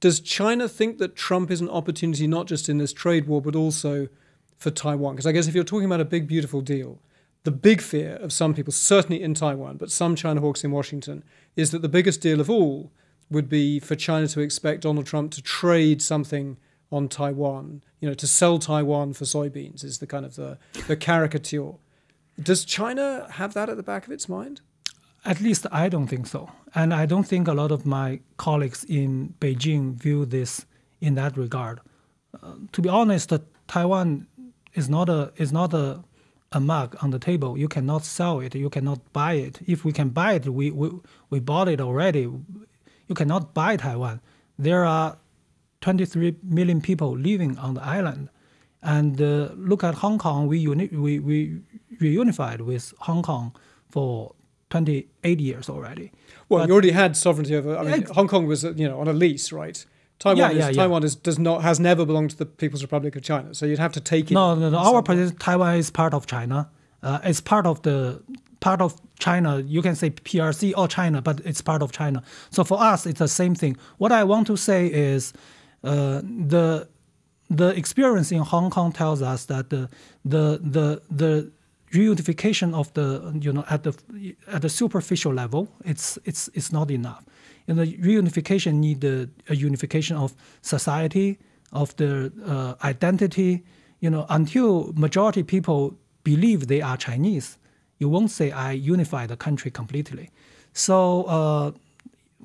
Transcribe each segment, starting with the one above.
Does China think that Trump is an opportunity not just in this trade war, but also for Taiwan? Because I guess if you're talking about a big, beautiful deal, the big fear of some people, certainly in Taiwan, but some China hawks in Washington, is that the biggest deal of all would be for China to expect Donald Trump to trade something on Taiwan, to sell Taiwan for soybeans is the kind of the caricature. Does China have that at the back of its mind? At least I don't think so. And I don't think a lot of my colleagues in Beijing view this in that regard. To be honest, Taiwan is not a mug on the table. You cannot sell it. You cannot buy it. If we can buy it, we bought it already. You cannot buy Taiwan. There are 23 million people living on the island. And look at Hong Kong. We reunified with Hong Kong for 28 years already. Well, you already had sovereignty over. I mean, Hong Kong was on a lease, right? Taiwan has never belonged to the People's Republic of China, so you'd have to take it. No. Our position, Taiwan is part of China. It's part of China. You can say PRC or China, but it's part of China. So for us, it's the same thing. What I want to say is, the experience in Hong Kong tells us that the reunification of at the superficial level, it's not enough. And the reunification need a unification of society, of the identity. Until majority people believe they are Chinese, you won't say I unify the country completely. So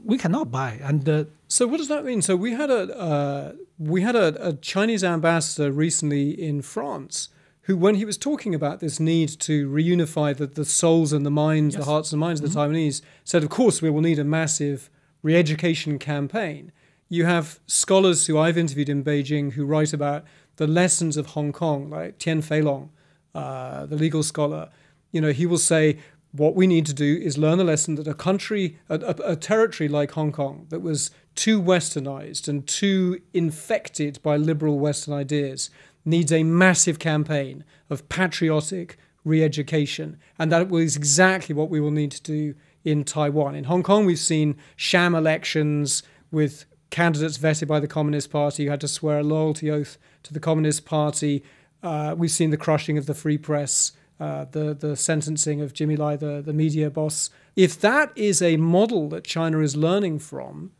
we cannot buy. And so what does that mean? So we had a Chinese ambassador recently in France who, when he was talking about this need to reunify the souls and the minds, yes, the hearts and minds of the Taiwanese, said, of course, we will need a massive re-education campaign. You have scholars who I've interviewed in Beijing who write about the lessons of Hong Kong, like Tian Feilong, the legal scholar. He will say, what we need to do is learn the lesson that a territory like Hong Kong that was too westernized and too infected by liberal Western ideas needs a massive campaign of patriotic re-education. And that was exactly what we will need to do in Taiwan. In Hong Kong, we've seen sham elections with candidates vetted by the Communist Party who had to swear a loyalty oath to the Communist Party. We've seen the crushing of the free press, the sentencing of Jimmy Lai, the media boss. If that is a model that China is learning from,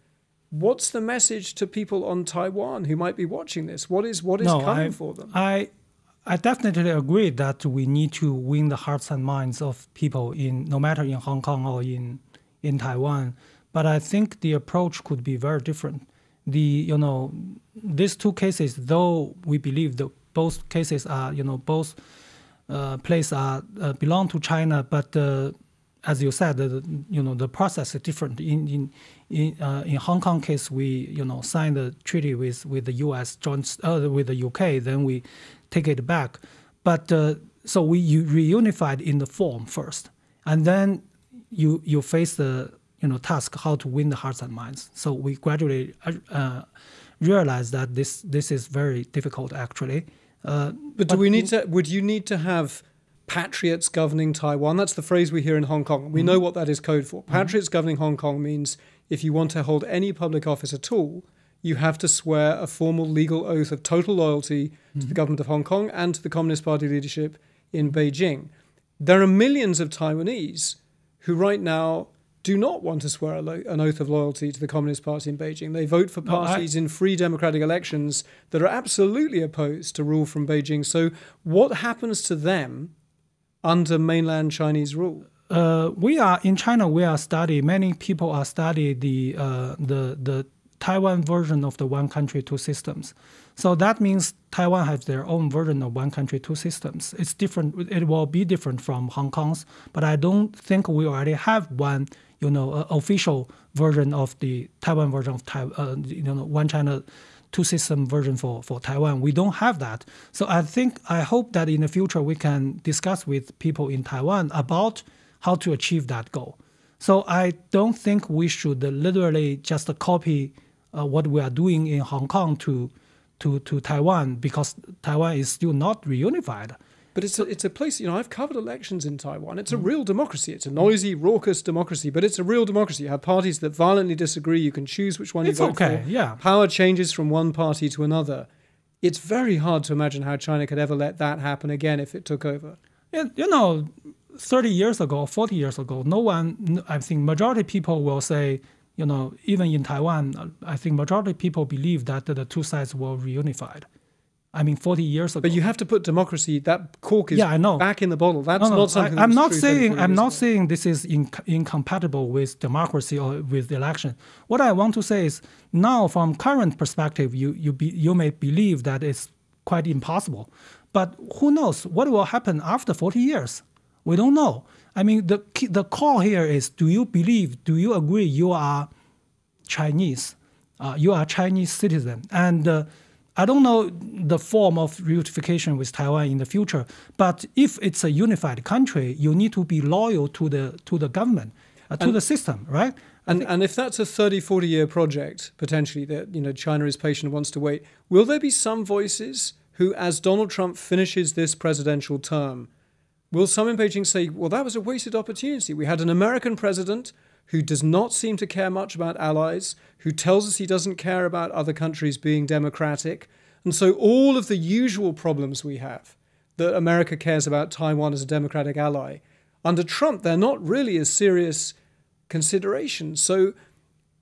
what's the message to people on Taiwan who might be watching this? What is coming for them? I definitely agree that we need to win the hearts and minds of people no matter in Hong Kong or in Taiwan. But I think the approach could be very different. These two cases, though we believe that both cases are, both places belong to China, but as you said, the process is different. In Hong Kong case, we signed the treaty with the U.S. with the UK, then we take it back. But so we reunified in the form first, and then you face the task how to win the hearts and minds. So we gradually realized that this is very difficult actually. But would you need to have patriots governing Taiwan? That's the phrase we hear in Hong Kong. We know what that is code for. Patriots governing Hong Kong means if you want to hold any public office at all, you have to swear a formal legal oath of total loyalty to the government of Hong Kong and to the Communist Party leadership in Beijing. There are millions of Taiwanese who right now do not want to swear an oath of loyalty to the Communist Party in Beijing. They vote for parties in free democratic elections that are absolutely opposed to rule from Beijing. So what happens to them under mainland Chinese rule? In China, we are studying, many people are studying the Taiwan version of the one country, two systems. So that means Taiwan has their own version of one country, two systems. It's different. It will be different from Hong Kong's, but I don't think we already have one, official version of the Taiwan version of one China, two system version for Taiwan. We don't have that. So I hope that in the future we can discuss with people in Taiwan about how to achieve that goal. So I don't think we should literally just copy what we are doing in Hong Kong to Taiwan, because Taiwan is still not reunified. But it's a place, I've covered elections in Taiwan. It's a real democracy. It's a noisy, raucous democracy, but it's a real democracy. You have parties that violently disagree. You can choose which one you vote for. Yeah. Power changes from one party to another. It's very hard to imagine how China could ever let that happen again if it took over. 30 years ago, 40 years ago, I think majority people will say, even in Taiwan, I think majority people believe that the two sides were reunified. 40 years ago. But you have to put democracy, that cork is back in the bottle. That's not something I'm not saying this is incompatible with democracy or with election. What I want to say is now from current perspective, you may believe that it's quite impossible. But who knows what will happen after 40 years? We don't know. The call here is, do you agree you are Chinese? You are a Chinese citizen. And I don't know the form of reunification with Taiwan in the future, but if it's a unified country, you need to be loyal to the government, to the system, right? And if that's a 30, 40-year project, potentially, that China is patient and wants to wait, will there be some voices who, as Donald Trump finishes this presidential term, will some in Beijing say, well, that was a wasted opportunity. We had an American president who does not seem to care much about allies, who tells us he doesn't care about other countries being democratic. And so all of the usual problems we have, that America cares about Taiwan as a democratic ally, under Trump, they're not really a serious consideration. So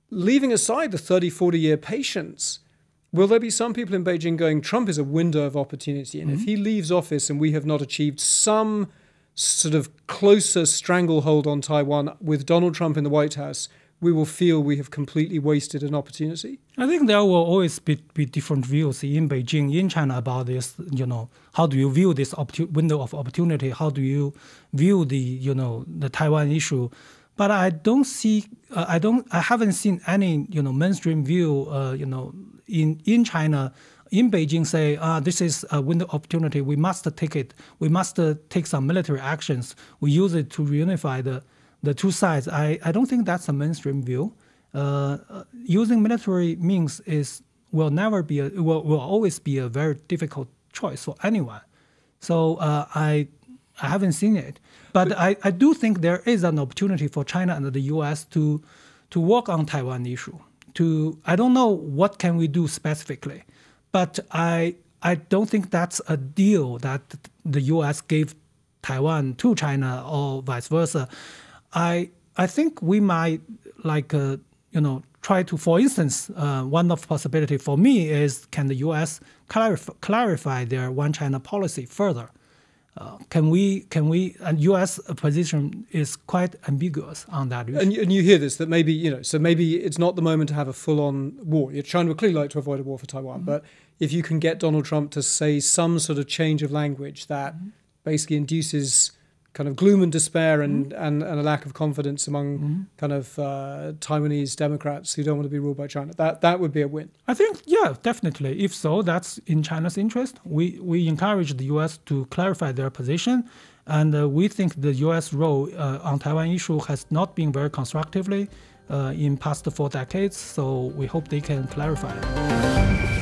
leaving aside the 30, 40-year patience, will there be some people in Beijing going, Trump is a window of opportunity, and if he leaves office and we have not achieved some sort of closer stranglehold on Taiwan with Donald Trump in the White House, we will feel we have completely wasted an opportunity? I think there will always be different views in Beijing, in China about this. How do you view this window of opportunity? How do you view the Taiwan issue? But I don't see, I haven't seen any mainstream view in China, in Beijing say, this is a window of opportunity. We must take it. We must take some military actions. We use it to reunify the two sides. I don't think that's a mainstream view. Using military means will always be a very difficult choice for anyone. So I haven't seen it. But I do think there is an opportunity for China and the U.S. to work on Taiwan issue. I don't know what can we do specifically. But I don't think that's a deal that the U.S. gave Taiwan to China or vice versa. I think we might try to, for instance, one of the possibility for me is, can the U.S. clarify their one China policy further? And U.S. position is quite ambiguous on that issue. And you hear this, that maybe it's not the moment to have a full-on war. China would clearly like to avoid a war for Taiwan, but if you can get Donald Trump to say some sort of change of language that basically induces kind of gloom and despair and a lack of confidence among kind of Taiwanese Democrats who don't want to be ruled by China, that would be a win. I think, yeah, definitely. If so, that's in China's interest. We encourage the U.S. to clarify their position, and we think the U.S. role on Taiwan issue has not been very constructively in past 4 decades, so we hope they can clarify it.